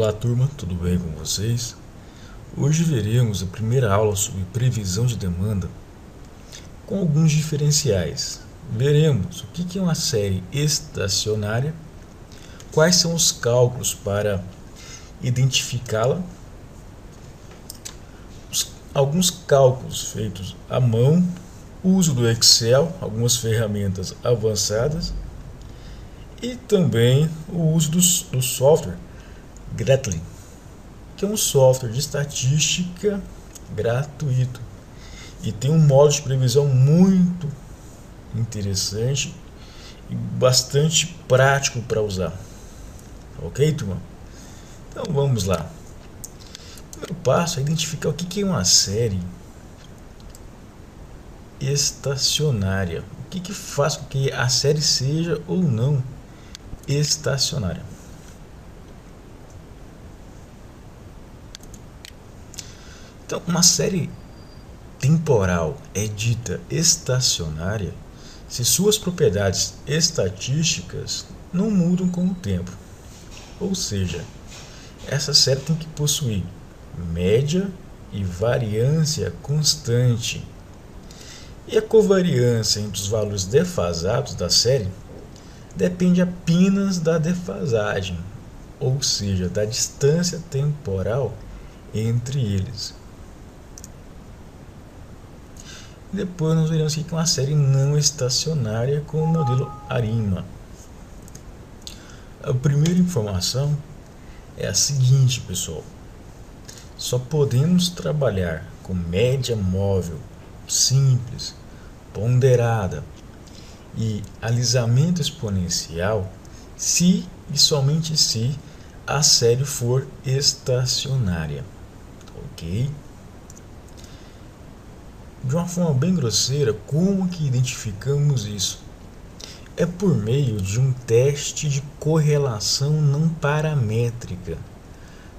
Olá turma, tudo bem com vocês? Hoje veremos a primeira aula sobre previsão de demanda com alguns diferenciais. Veremos o que é uma série estacionária, quais são os cálculos para identificá-la, alguns cálculos feitos à mão, uso do Excel, algumas ferramentas avançadas e também o uso do software Gretli, que é um software de estatística gratuito e tem um modo de previsão muito interessante e bastante prático para usar. Ok, turma? Então vamos lá. O primeiro passo é identificar o que é uma série estacionária. O que faz com que a série seja ou não estacionária. Então, uma série temporal é dita estacionária se suas propriedades estatísticas não mudam com o tempo. Ou seja, essa série tem que possuir média e variância constante. E a covariância entre os valores defasados da série depende apenas da defasagem, ou seja, da distância temporal entre eles. Depois nós veremos o que é uma série não estacionária com o modelo ARIMA. A primeira informação é a seguinte, pessoal. Só podemos trabalhar com média móvel simples, ponderada e alisamento exponencial se e somente se a série for estacionária. Ok? De uma forma bem grosseira, como que identificamos isso? É por meio de um teste de correlação não paramétrica,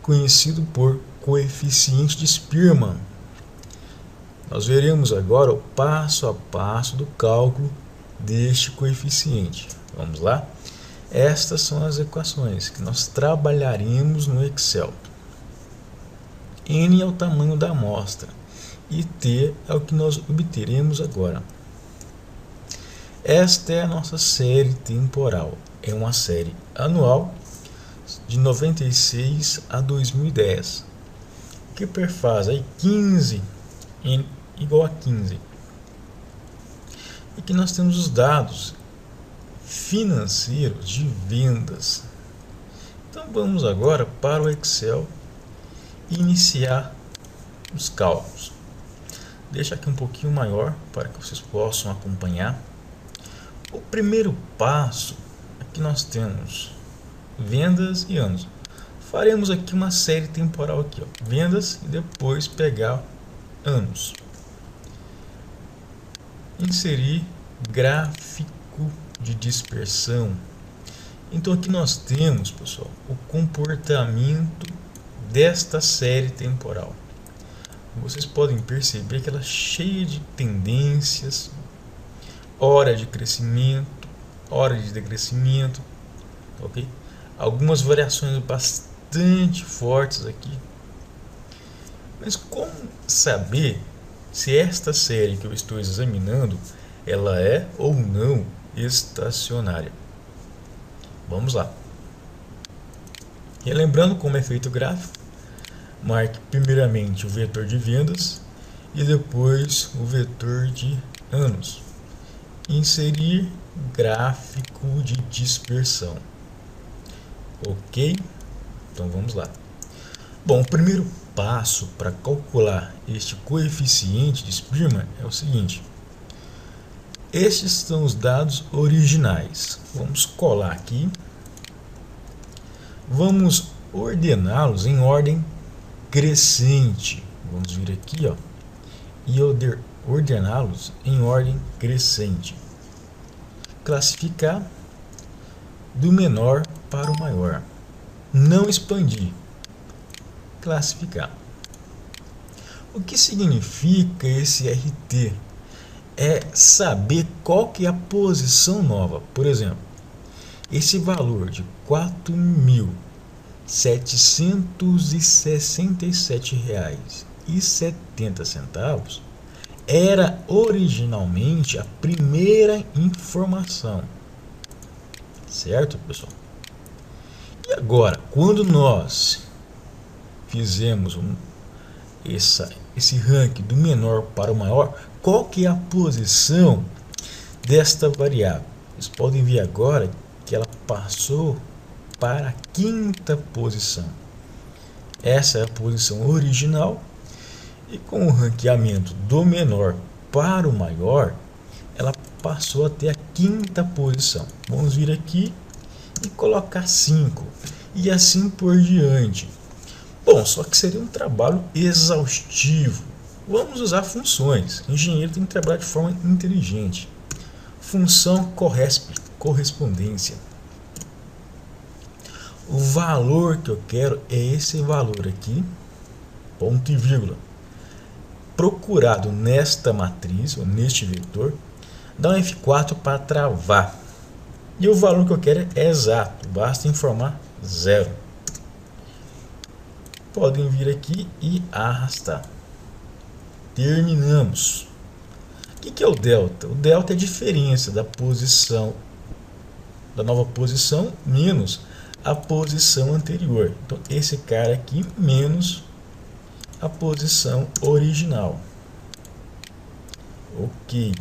conhecido por coeficiente de Spearman. Nós veremos agora o passo a passo do cálculo deste coeficiente. Vamos lá? Estas são as equações que nós trabalharemos no Excel. N é o tamanho da amostra e T é o que nós obteremos agora. Esta é a nossa série temporal. É uma série anual de 96 a 2010, que perfaz aí 15 N igual a 15. E que nós temos os dados financeiros de vendas. Então vamos agora para o Excel e iniciar os cálculos. Deixa aqui um pouquinho maior para que vocês possam acompanhar. O primeiro passo é que nós temos vendas e anos. Faremos aqui uma série temporal aqui, ó, vendas e depois pegar anos. Inserir gráfico de dispersão. Então aqui nós temos, pessoal, o comportamento desta série temporal. Vocês podem perceber que ela é cheia de tendências, hora de crescimento, hora de decrescimento, ok? Algumas variações bastante fortes aqui. Mas como saber se esta série que eu estou examinando, ela é ou não estacionária? Vamos lá. Relembrando como é feito o gráfico, marque primeiramente o vetor de vendas e depois o vetor de anos. Inserir gráfico de dispersão. Ok? Então vamos lá. Bom, o primeiro passo para calcular este coeficiente de Spearman é o seguinte. Estes são os dados originais. Vamos colar aqui. Vamos ordená-los em ordem crescente. Vamos vir aqui, ó, e ordená-los em ordem crescente. Classificar do menor para o maior. Não expandir. Classificar. O que significa esse RT? É saber qual que é a posição nova. Por exemplo, esse valor de 4.000 R$ 767,70 era originalmente a primeira informação, certo, pessoal? E agora, quando nós fizemos esse ranking do menor para o maior, qual que é a posição desta variável? Vocês podem ver agora que ela passou para a quinta posição. Essa é a posição original, e com o ranqueamento do menor para o maior, ela passou a ter a quinta posição. Vamos vir aqui e colocar 5, e assim por diante. Bom, só que seria um trabalho exaustivo. Vamos usar funções. O engenheiro tem que trabalhar de forma inteligente. Função correspondência. O valor que eu quero é esse valor aqui, ponto e vírgula, procurado nesta matriz, ou neste vetor. Dá um F4 para travar. E o valor que eu quero é exato, basta informar 0. Podem vir aqui e arrastar. Terminamos. O que é o delta? O delta é a diferença da posição, da nova posição, menos a posição anterior. Então, esse cara aqui menos a posição original. Ok.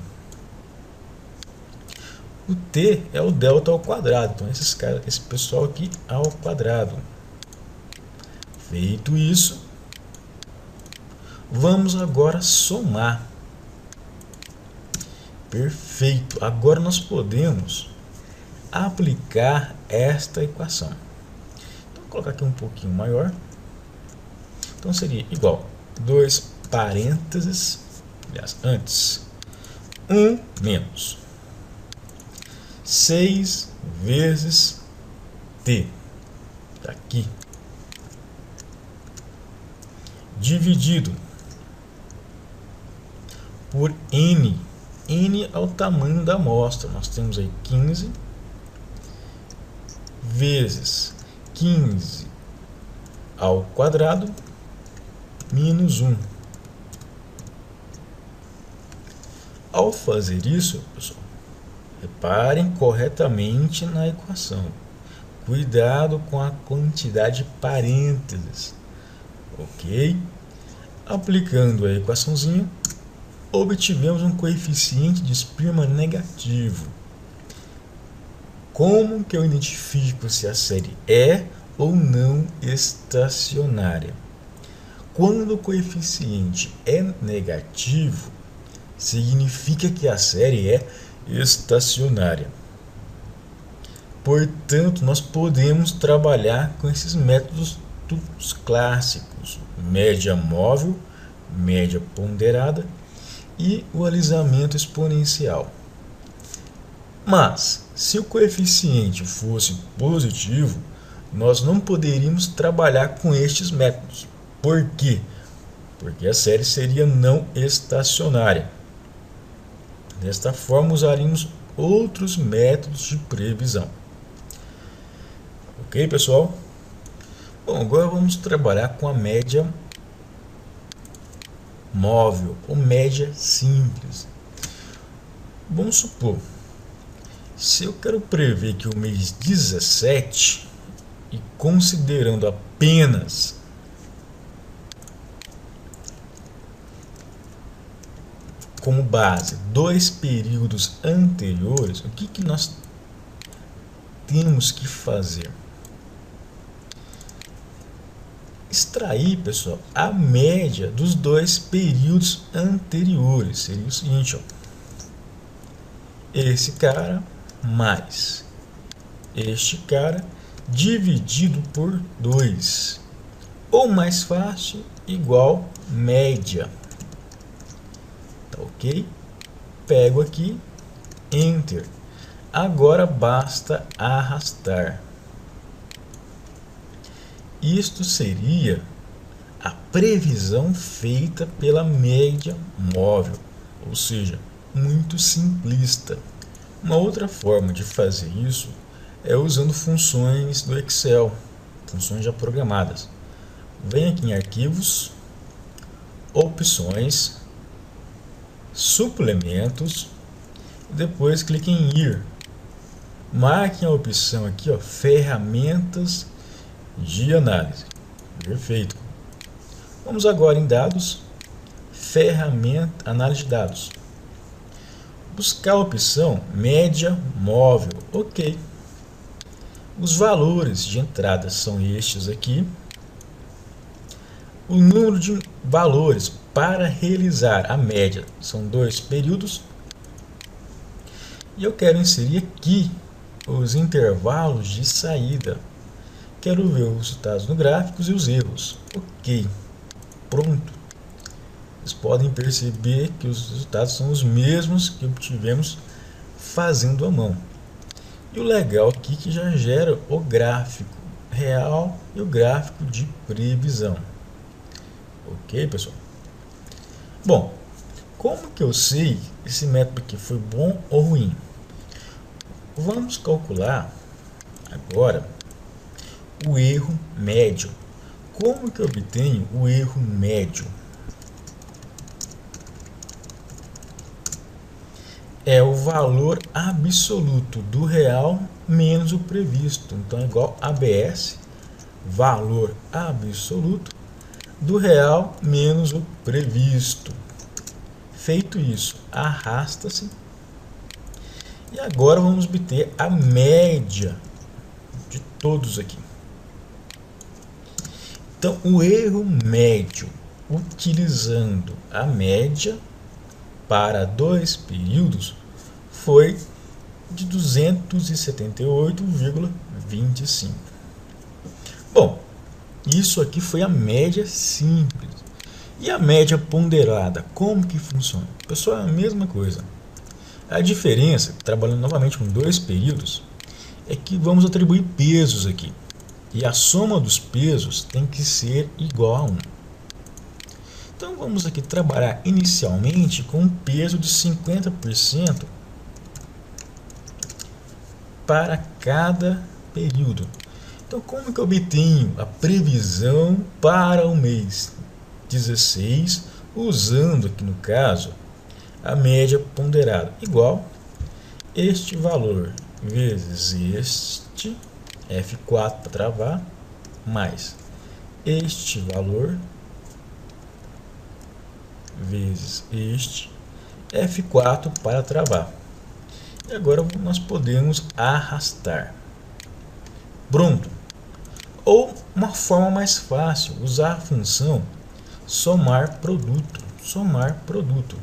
O t é o delta ao quadrado. Então, esse pessoal aqui ao quadrado. Feito isso, vamos agora somar. Perfeito. Agora nós podemos aplicar esta equação. Então, vou colocar aqui um pouquinho maior. Então, seria igual 2 parênteses, aliás, antes, 1 menos 6 vezes t, tá aqui, dividido por n. N é o tamanho da amostra. Nós temos aí 15 vezes 15 ao quadrado menos 1. Ao fazer isso, pessoal, reparem corretamente na equação. Cuidado com a quantidade de parênteses. Ok? Aplicando a equaçãozinha, obtivemos um coeficiente de esprima negativo. Como que eu identifico se a série é ou não estacionária? Quando o coeficiente é negativo, significa que a série é estacionária. Portanto, nós podemos trabalhar com esses métodos clássicos: média móvel, média ponderada e o alisamento exponencial. Mas, se o coeficiente fosse positivo, nós não poderíamos trabalhar com estes métodos. Por quê? Porque a série seria não estacionária. Desta forma, usaríamos outros métodos de previsão. Ok, pessoal? Bom, agora vamos trabalhar com a média móvel ou média simples. Vamos supor, se eu quero prever que o mês 17, e considerando apenas como base 2 períodos anteriores, o que nós temos que fazer? Extrair, pessoal, a média dos 2 períodos anteriores. Seria o seguinte, ó, esse cara mais este cara dividido por 2, ou mais fácil, igual média. Tá ok? Pego aqui, Enter. Agora basta arrastar. Isto seria a previsão feita pela média móvel, ou seja, muito simplista. Uma outra forma de fazer isso é usando funções do Excel. funções já programadas. Vem aqui em arquivos, opções, suplementos, e depois clique em ir. Marque a opção aqui, ó, ferramentas de análise. Perfeito. Vamos agora em dados, ferramenta, análise de dados. Buscar a opção média móvel. Ok. Os valores de entrada são estes aqui. O número de valores para realizar a média são 2 períodos. E eu quero inserir aqui os intervalos de saída. Quero ver os resultados no gráficos e os erros. Ok. Pronto. Vocês podem perceber que os resultados são os mesmos que obtivemos fazendo à mão. E o legal aqui é que já gera o gráfico real e o gráfico de previsão. Ok, pessoal? Bom, como que eu sei esse método aqui foi bom ou ruim? Vamos calcular agora o erro médio. Como que eu obtenho o erro médio? É o valor absoluto do real menos o previsto. Então, é igual a ABS, valor absoluto do real menos o previsto. Feito isso, arrasta-se. E agora vamos obter a média de todos aqui. Então, o erro médio, utilizando a média para 2 períodos, foi de 278,25. Bom, isso aqui foi a média simples. E a média ponderada, como que funciona? Pessoal, é a mesma coisa. A diferença, trabalhando novamente com 2 períodos, é que vamos atribuir pesos aqui. E a soma dos pesos tem que ser igual a 1. Então vamos aqui trabalhar inicialmente com um peso de 50% para cada período. Então como que eu obtenho a previsão para o mês 16, usando aqui no caso a média ponderada, igual este valor vezes este, F4 para travar, mais este valor vezes este, F4 para travar. E agora nós podemos arrastar. Pronto. Ou uma forma mais fácil, usar a função somar produto. Somar produto.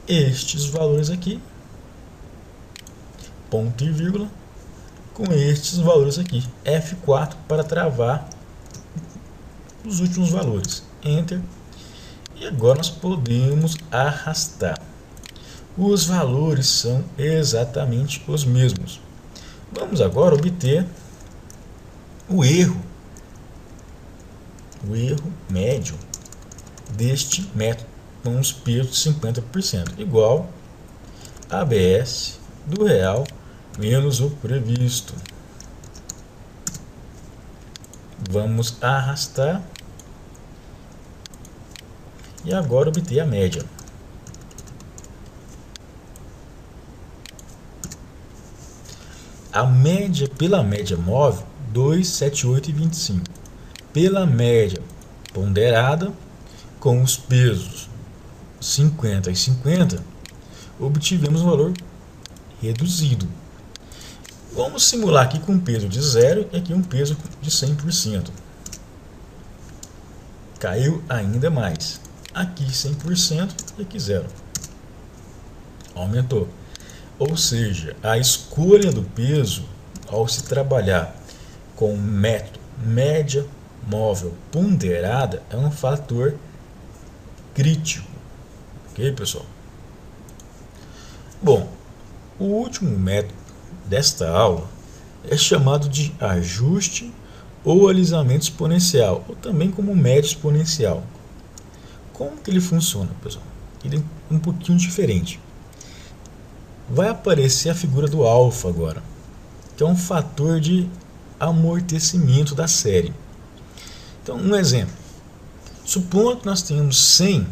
Estes valores aqui, ponto e vírgula, com estes valores aqui, F4 para travar os últimos valores. Enter. E agora nós podemos arrastar. Os valores são exatamente os mesmos. Vamos agora obter o erro médio deste método com os pesos de 50%, igual a ABS do real menos o previsto. Vamos arrastar e agora obter a média. A média pela média móvel 278,25. Pela média ponderada com os pesos 50 e 50, obtivemos um valor reduzido. Vamos simular aqui com um peso de 0 e aqui um peso de 100%. Caiu ainda mais. Aqui 100% e aqui 0. Aumentou. Ou seja, a escolha do peso, ao se trabalhar com o método média móvel ponderada, é um fator crítico. Ok, pessoal? Bom, o último método desta aula é chamado de ajuste ou alisamento exponencial, ou também como média exponencial. Como que ele funciona, pessoal? Ele é um pouquinho diferente. Vai aparecer a figura do alfa agora, que é um fator de amortecimento da série. Então, um exemplo. Supondo que nós tenhamos 100,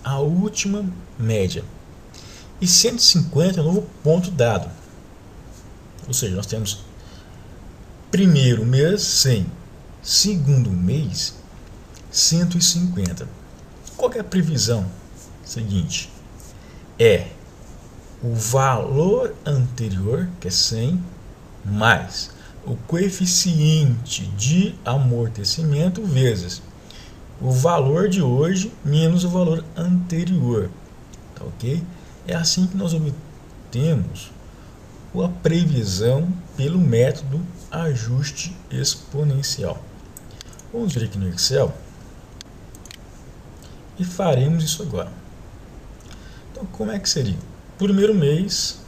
a última média, e 150 é o novo ponto dado. Ou seja, nós temos primeiro mês 100, segundo mês 150. Qual é a previsão seguinte? É o valor anterior, que é 100, mais o coeficiente de amortecimento vezes o valor de hoje menos o valor anterior. Tá ok? É assim que nós obtemos a previsão pelo método ajuste exponencial. Vamos vir aqui no Excel e faremos isso agora. Então, como é que seria? O primeiro mês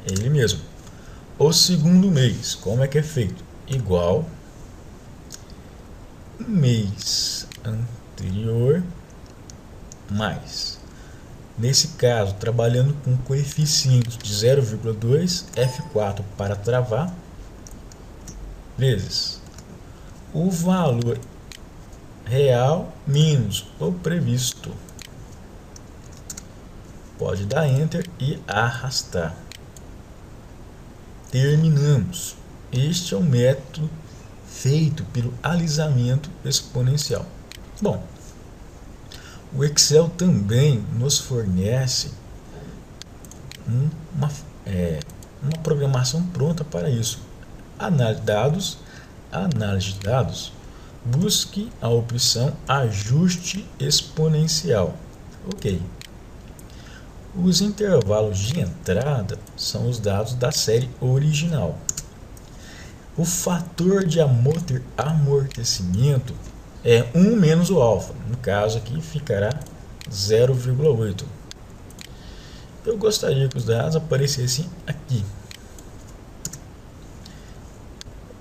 é ele mesmo. O segundo mês, como é que é feito? Igual o mês anterior mais. Nesse caso, trabalhando com coeficiente de 0,2, F4 para travar, vezes o valor real menos o previsto. Pode dar Enter e arrastar. Terminamos. Este é o método feito pelo alisamento exponencial. Bom, o Excel também nos fornece uma programação pronta para isso. Análise de dados, busque a opção ajuste exponencial. Ok. Os intervalos de entrada são os dados da série original. O fator de amortecimento é 1 menos o alfa. No caso aqui ficará 0,8. Eu gostaria que os dados aparecessem aqui.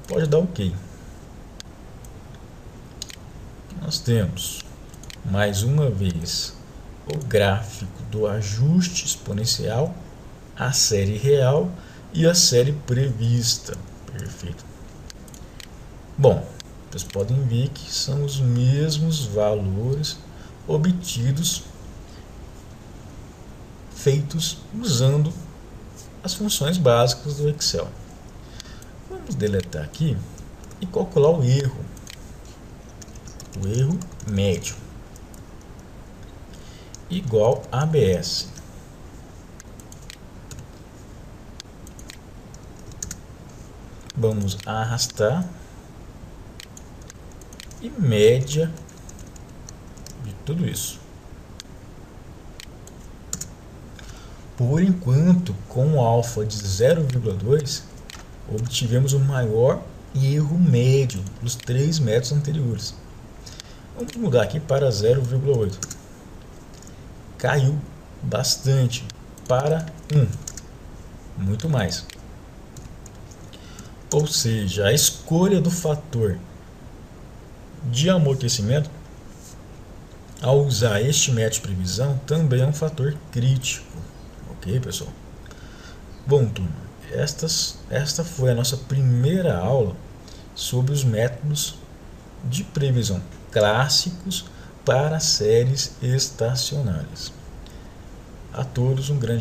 Pode dar OK. Nós temos, mais uma vez, o gráfico do ajuste exponencial, a série real e a série prevista. Perfeito. Bom, vocês podem ver que são os mesmos valores obtidos, feitos usando as funções básicas do Excel. Vamos deletar aqui e calcular o erro médio, igual a ABS. Vamos arrastar e média de tudo isso. Por enquanto, com o alfa de 0,2, obtivemos o maior erro médio dos 3 métodos anteriores. Vamos mudar aqui para 0,8. Caiu bastante para 1, muito mais. Ou seja, a escolha do fator de amortecimento ao usar este método de previsão também é um fator crítico. Ok, pessoal? Bom, turma, esta foi a nossa primeira aula sobre os métodos de previsão clássicos para séries estacionárias. A todos um grande